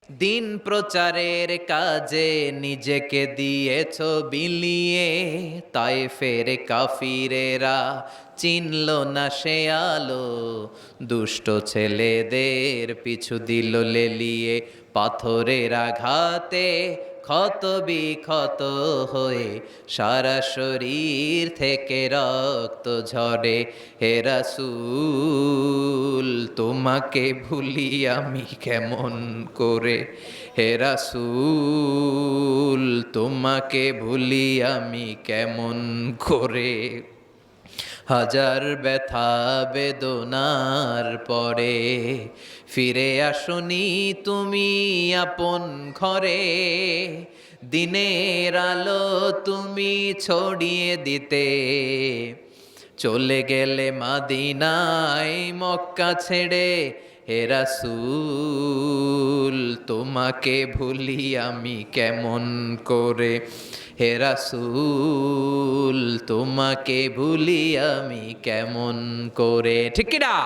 দিন প্রচারের কাজে নিজেকে দিয়েছ বিলিয়ে, তায়েফের কাফিরেরা চিনল না সে আলো। দুষ্ট ছেলেদের পিছু দিল লেলিয়ে, পাথরের আঘাতে ক্ষত বিক্ষত হয়ে সারা শরীর থেকে রক্ত ঝরে। হে রাসূল তোমাকে ভুলি আমি কেমন করে, হে রাসূল তোমাকে ভুলি আমি কেমন করে। হাজার ব্যথা বেদনার পরে ফিরে আসনি তুমি আপন ঘরে। দিনের আলো তুমি ছড়িয়ে দিতে, চলে গেলে মাদিনায় মক্কা ছেড়ে। হে রাসূল তোমাকে ভুলি আমি কেমন করে, হে রাসূল তোমাকে ভুলি আমি কেমন করে। ঠিক কি না?